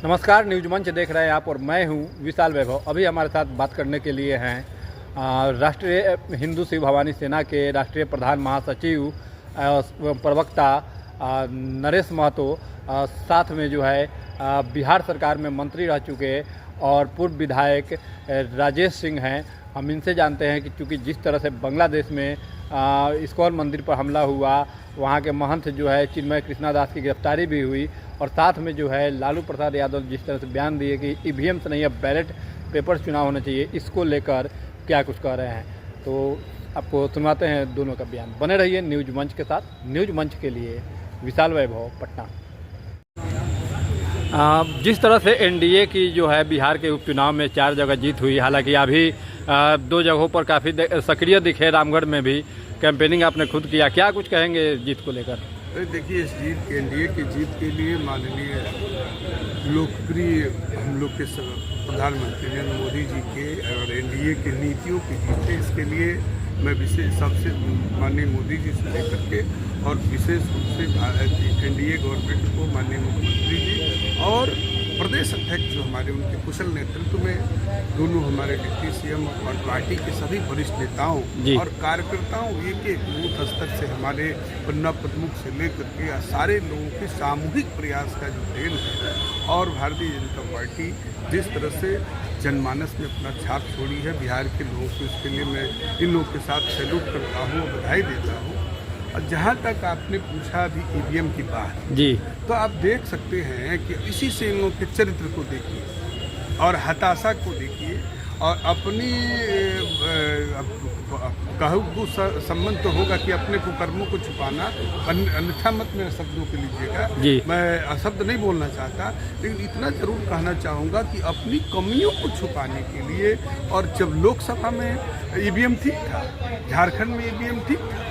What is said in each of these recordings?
नमस्कार, न्यूज मंच देख रहे हैं आप और मैं हूं विशाल वैभव। अभी हमारे साथ बात करने के लिए हैं राष्ट्रीय हिंदू शिव भवानी सेना के राष्ट्रीय प्रधान महासचिव प्रवक्ता नरेश महतो, साथ में जो है बिहार सरकार में मंत्री रह चुके और पूर्व विधायक राजेश सिंह हैं। हम इनसे जानते हैं कि चूँकि जिस तरह से बांग्लादेश में इस्कॉन मंदिर पर हमला हुआ, वहाँ के महंत जो है चिन्मय कृष्णा दास की गिरफ्तारी भी हुई, और साथ में जो है लालू प्रसाद यादव जिस तरह से बयान दिए कि ईवीएम से नहीं अब बैलेट पेपर चुनाव होना चाहिए, इसको लेकर क्या कुछ कह रहे हैं, तो आपको सुनवाते हैं दोनों का बयान। बने रहिए न्यूज मंच के साथ। न्यूज मंच के लिए विशाल वैभव, पटना। जिस तरह से एनडीए की जो है बिहार के उपचुनाव में 4 जगह जीत हुई, हालांकि अभी 2 जगहों पर काफ़ी सक्रिय दिखे, रामगढ़ में भी कैंपेनिंग आपने खुद किया, क्या कुछ कहेंगे जीत को लेकर? देखिए, इस जीत एनडीए की जीत के लिए माननीय लोकप्रिय हम लोग के प्रधानमंत्री नरेंद्र मोदी जी के और एनडीए की नीतियों की जीत है। इसके लिए मैं विशेष सबसे माननीय मोदी जी से लेकर के और विशेष रूप से एनडीए गवर्नमेंट को माननीय मुख्यमंत्री जी और प्रदेश अध्यक्ष जो हमारे उनके कुशल नेतृत्व में दोनों हमारे डिप्टी सीएम और पार्टी के सभी वरिष्ठ नेताओं और कार्यकर्ताओं एक बूथ स्तर से हमारे पन्ना प्रमुख से लेकर के सारे लोगों के सामूहिक प्रयास का जो देन है, और भारतीय जनता पार्टी जिस तरह से जनमानस में अपना छाप छोड़ी है बिहार के लोगों को, इसके लिए मैं इन लोगों के साथ सैल्यूट करता हूँ, बधाई देता हूँ। और जहाँ तक आपने पूछा अभी ईवीएम की बात जी, तो आप देख सकते हैं कि इसी से इन लोगों के चरित्र को देखिए और हताशा को देखिए, और अपनी कहू संबंध तो होगा कि अपने कुकर्मों को छुपाना, अन्यथा मत मेरे शब्दों के लीजिएगा, मैं शब्द नहीं बोलना चाहता, लेकिन इतना जरूर कहना चाहूँगा कि अपनी कमियों को छुपाने के लिए, और जब लोकसभा में ईवीएम ठीक था, झारखंड में ईवीएम ठीक था,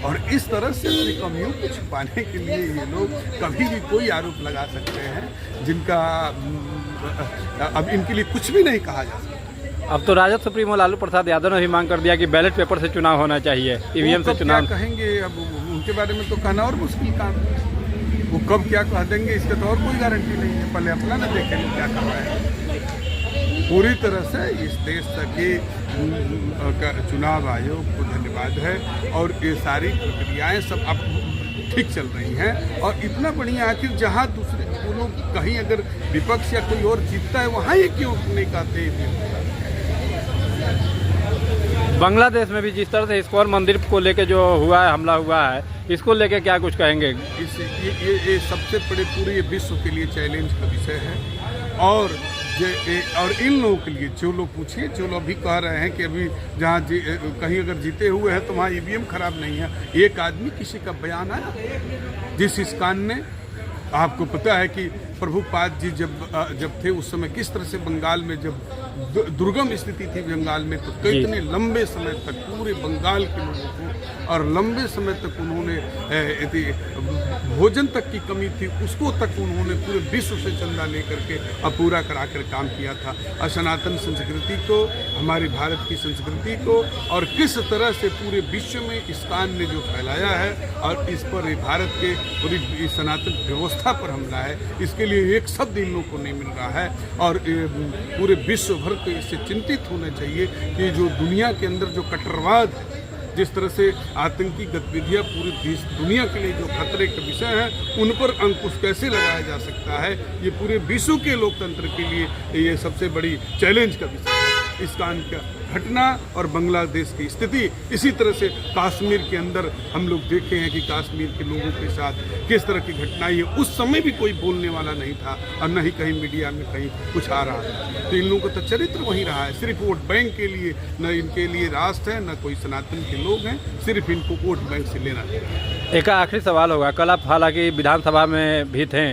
और इस तरह से अपनी कमियों को छुपाने के लिए ये लोग कभी भी कोई आरोप लगा सकते हैं जिनका अब इनके लिए कुछ भी नहीं कहा जा सकता। अब तो राजद सुप्रीमो लालू प्रसाद यादव ने भी मांग कर दिया कि बैलेट पेपर से चुनाव होना चाहिए, ईवीएम से चुनाव कहेंगे। अब उनके बारे में तो कहना और मुश्किल काम, वो कब क्या कह देंगे इसका तो और कोई गारंटी नहीं है। पहले अपना ना देखें क्या कर रहा है। पूरी तरह से इस देश के चुनाव आयोग को धन्यवाद है, और ये सारी प्रक्रियाएं सब अब ठीक चल रही हैं, और इतना बढ़िया आखिर जहां दूसरे लोग कहीं अगर विपक्ष या कोई और जीतता है वहां ये क्यों नहीं कहते। बांग्लादेश में भी जिस तरह से इस्कॉन मंदिर को लेके जो हुआ है, हमला हुआ है, इसको लेके क्या कुछ कहेंगे? ये सबसे बड़े पूरे ये विश्व के लिए चैलेंज का विषय है, और इन लोगों के लिए जो लोग पूछिए, जो लोग भी कह रहे हैं कि अभी जहाँ कहीं अगर जीते हुए हैं तो वहाँ ईवीएम खराब नहीं है। एक आदमी किसी का बयान आया जिस इस्कॉन ने, आपको पता है कि प्रभुपाद जी जब थे उस समय किस तरह से बंगाल में जब दुर्गम स्थिति थी बंगाल में, तो कितने लंबे समय तक पूरे बंगाल के लोगों को, और लंबे समय तक उन्होंने भोजन तक की कमी थी उसको तक उन्होंने पूरे विश्व से चंदा लेकर के पूरा करा कर काम किया था। और सनातन संस्कृति को, हमारी भारत की संस्कृति को, और किस तरह से पूरे विश्व में इस्कॉन ने जो फैलाया है, और इस पर भारत के पूरी सनातन व्यवस्था पर हमला है, इसके लिए एक शब्द इन लोगों को नहीं मिल रहा है। और पूरे विश्व भर को इससे चिंतित होना चाहिए कि जो दुनिया के अंदर जो कट्टरवाद है, जिस तरह से आतंकी गतिविधियां पूरी दुनिया के लिए जो खतरे का विषय है, उन पर अंकुश कैसे लगाया जा सकता है, ये पूरे विश्व के लोकतंत्र के लिए ये सबसे बड़ी चैलेंज का विषय है। इस्कॉन का घटना और बांग्लादेश की स्थिति, इसी तरह से कश्मीर के अंदर हम लोग देखे हैं कि कश्मीर के लोगों के साथ किस तरह की घटनाएं है, उस समय भी कोई बोलने वाला नहीं था, और न ही कहीं मीडिया में कहीं कुछ आ रहा था। तो इन लोगों का तो चरित्र वही रहा है, सिर्फ वोट बैंक के लिए, न इनके लिए राष्ट्र है, न कोई सनातन के लोग हैं, सिर्फ इनको वोट बैंक से लेना चाहिए। एक आखिरी सवाल होगा, कल आप हालांकि विधानसभा में भी थे,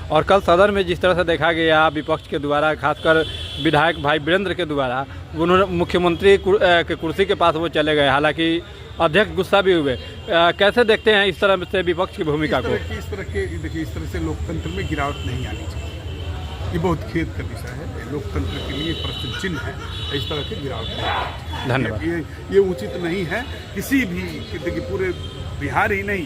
और कल सदन में जिस तरह से देखा गया विपक्ष के द्वारा, खासकर विधायक भाई वीरेंद्र के द्वारा, उन्होंने मुख्यमंत्री के कुर्सी के पास वो चले गए, हालांकि अध्यक्ष गुस्सा भी हुए। कैसे देखते हैं इस तरह से विपक्ष की भूमिका को? इस तरह से लोकतंत्र में गिरावट नहीं आनी चाहिए, ये बहुत खेद का विषय है। लोकतंत्र के लिए प्रश्न चिन्ह है इस तरह की गिरावट। धन्यवाद। ये उचित नहीं है किसी भी, पूरे बिहार ही नहीं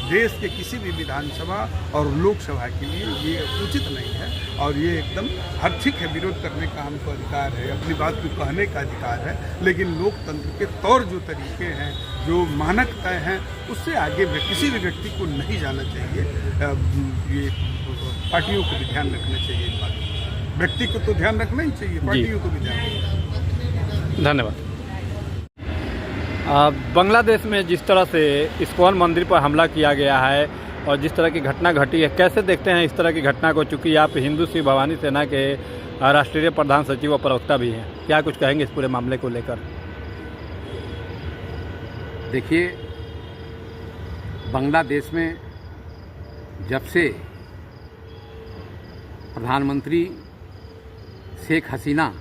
देश के किसी भी विधानसभा और लोकसभा के लिए ये उचित नहीं है और ये एकदम हर ठीक है, विरोध करने का हमको अधिकार है, अपनी बात को कहने का अधिकार है, लेकिन लोकतंत्र के तौर जो तरीके हैं, जो मानक तय हैं, उससे आगे किसी भी व्यक्ति को नहीं जाना चाहिए। ये पार्टियों को भी ध्यान रखना चाहिए इस बात को। व्यक्ति को तो ध्यान रखना ही चाहिए, पार्टियों को भी ध्यान रखना चाहिए। धन्यवाद। बांग्लादेश में जिस तरह से इस्कॉन मंदिर पर हमला किया गया है और जिस तरह की घटना घटी है, कैसे देखते हैं इस तरह की घटना को? चूँकि आप हिंदू सिंह भवानी सेना के राष्ट्रीय प्रधान सचिव और प्रवक्ता भी हैं, क्या कुछ कहेंगे इस पूरे मामले को लेकर? देखिए, बांग्लादेश में जब से प्रधानमंत्री शेख हसीना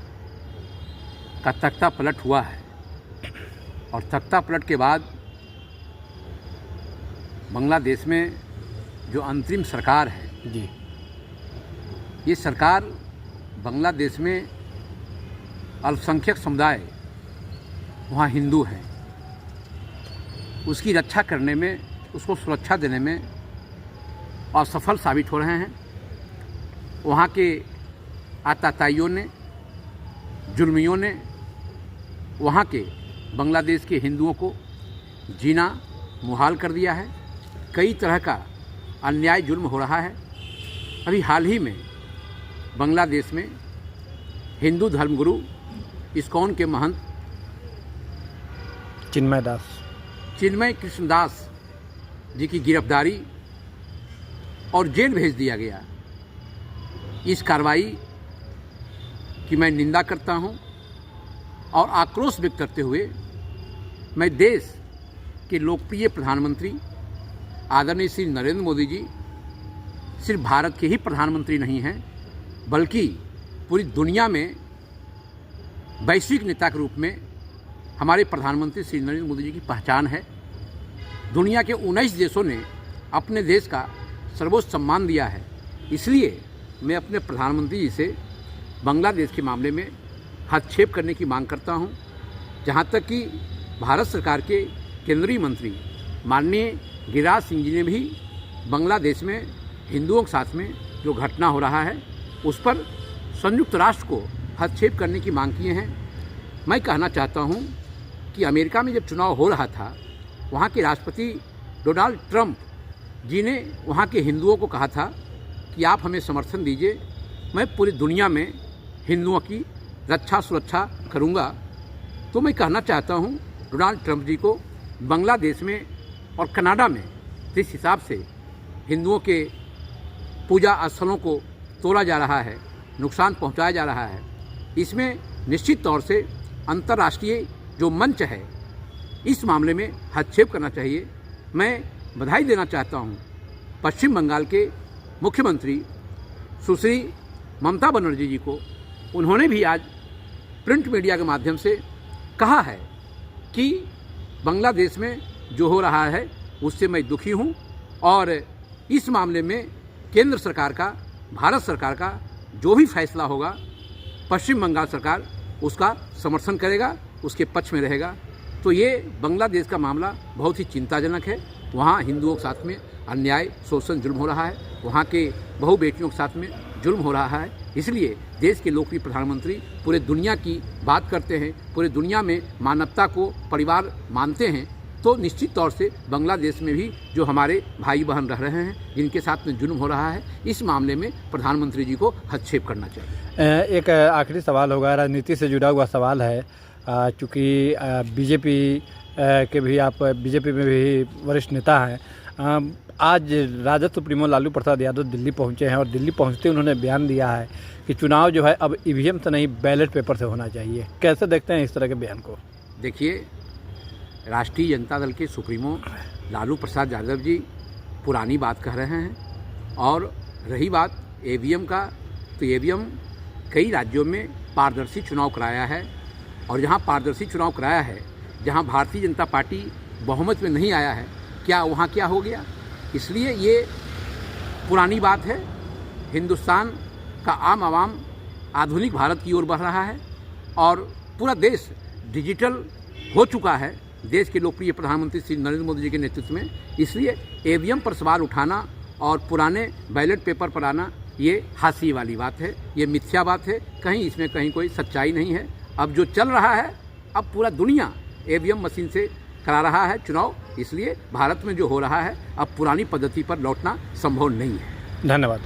का तख्ता पलट हुआ है और तख्ता पलट के बाद बांग्लादेश में जो अंतरिम सरकार है जी, ये सरकार बांग्लादेश में अल्पसंख्यक समुदाय वहाँ हिंदू हैं, उसकी रक्षा करने में, उसको सुरक्षा देने में असफल साबित हो रहे हैं। वहाँ के आतताइयों ने, जुल्मियों ने वहाँ के बांग्लादेश के हिंदुओं को जीना मुहाल कर दिया है। कई तरह का अन्याय जुल्म हो रहा है। अभी हाल ही में बांग्लादेश में हिंदू धर्मगुरु इस्कॉन के महंत चिन्मय कृष्णदास जी की गिरफ्तारी और जेल भेज दिया गया। इस कार्रवाई की मैं निंदा करता हूं और आक्रोश व्यक्त करते हुए मैं देश के लोकप्रिय प्रधानमंत्री आदरणीय श्री नरेंद्र मोदी जी सिर्फ भारत के ही प्रधानमंत्री नहीं हैं, बल्कि पूरी दुनिया में वैश्विक नेता के रूप में हमारे प्रधानमंत्री श्री नरेंद्र मोदी जी की पहचान है। दुनिया के 19 देशों ने अपने देश का सर्वोच्च सम्मान दिया है। इसलिए मैं अपने प्रधानमंत्री जी से बांग्लादेश के मामले में हस्तक्षेप करने की मांग करता हूं। जहां तक कि भारत सरकार के केंद्रीय मंत्री माननीय गिरिराज सिंह जी ने भी बांग्लादेश में हिंदुओं के साथ में जो घटना हो रहा है उस पर संयुक्त राष्ट्र को हस्तक्षेप करने की मांग किए हैं। मैं कहना चाहता हूं कि अमेरिका में जब चुनाव हो रहा था, वहां के राष्ट्रपति डोनाल्ड ट्रंप जी ने वहां के हिंदुओं को कहा था कि आप हमें समर्थन दीजिए, मैं पूरी दुनिया में हिंदुओं की रक्षा सुरक्षा करूंगा। तो मैं कहना चाहता हूं डोनाल्ड ट्रंप जी को, बांग्लादेश में और कनाडा में जिस हिसाब से हिंदुओं के पूजा स्थलों को तोड़ा जा रहा है, नुकसान पहुंचाया जा रहा है, इसमें निश्चित तौर से अंतर्राष्ट्रीय जो मंच है इस मामले में हस्तक्षेप करना चाहिए। मैं बधाई देना चाहता हूं पश्चिम बंगाल के मुख्यमंत्री सुश्री ममता बनर्जी जी को। उन्होंने भी आज प्रिंट मीडिया के माध्यम से कहा है कि बांग्लादेश में जो हो रहा है उससे मैं दुखी हूं और इस मामले में केंद्र सरकार का, भारत सरकार का जो भी फैसला होगा, पश्चिम बंगाल सरकार उसका समर्थन करेगा, उसके पक्ष में रहेगा। तो ये बांग्लादेश का मामला बहुत ही चिंताजनक है। वहाँ हिंदुओं के साथ में अन्याय, शोषण, जुल्म हो रहा है। वहाँ के बहु बेटियों के साथ में जुल्म हो रहा है। इसलिए देश के लोकप्रिय प्रधानमंत्री पूरे दुनिया की बात करते हैं, पूरे दुनिया में मानवता को परिवार मानते हैं। तो निश्चित तौर से बांग्लादेश में भी जो हमारे भाई बहन रह रहे हैं, जिनके साथ में जुल्म हो रहा है, इस मामले में प्रधानमंत्री जी को हस्तक्षेप करना चाहिए। एक आखिरी सवाल होगा, राजनीति से जुड़ा हुआ सवाल है। चूँकि बीजेपी के भी, आप बीजेपी में भी वरिष्ठ नेता हैं। आज राजद सुप्रीमो लालू प्रसाद यादव दिल्ली पहुंचे हैं और दिल्ली पहुंचते उन्होंने बयान दिया है कि चुनाव जो है अब ईवीएम से नहीं बैलेट पेपर से होना चाहिए। कैसे देखते हैं इस तरह के बयान को? देखिए, राष्ट्रीय जनता दल के सुप्रीमो लालू प्रसाद यादव जी पुरानी बात कह रहे हैं। और रही बात ईवीएम का, तो ईवीएम कई राज्यों में पारदर्शी चुनाव कराया है और जहां पारदर्शी चुनाव कराया है, जहां भारतीय जनता पार्टी बहुमत में नहीं आया है, क्या वहां क्या हो गया? इसलिए ये पुरानी बात है। हिंदुस्तान का आम आवाम आधुनिक भारत की ओर बढ़ रहा है और पूरा देश डिजिटल हो चुका है। देश के लोकप्रिय प्रधानमंत्री श्री नरेंद्र मोदी जी के नेतृत्व में। इसलिए ईवीएम पर सवाल उठाना और पुराने बैलेट पेपर पर आना ये हास्य वाली बात है, ये मिथ्या बात है, कहीं इसमें कहीं कोई सच्चाई नहीं है। अब जो चल रहा है, अब पूरा दुनिया ईवीएम मशीन से करा रहा है चुनाव, इसलिए भारत में जो हो रहा है अब पुरानी पद्धति पर लौटना संभव नहीं है। धन्यवाद।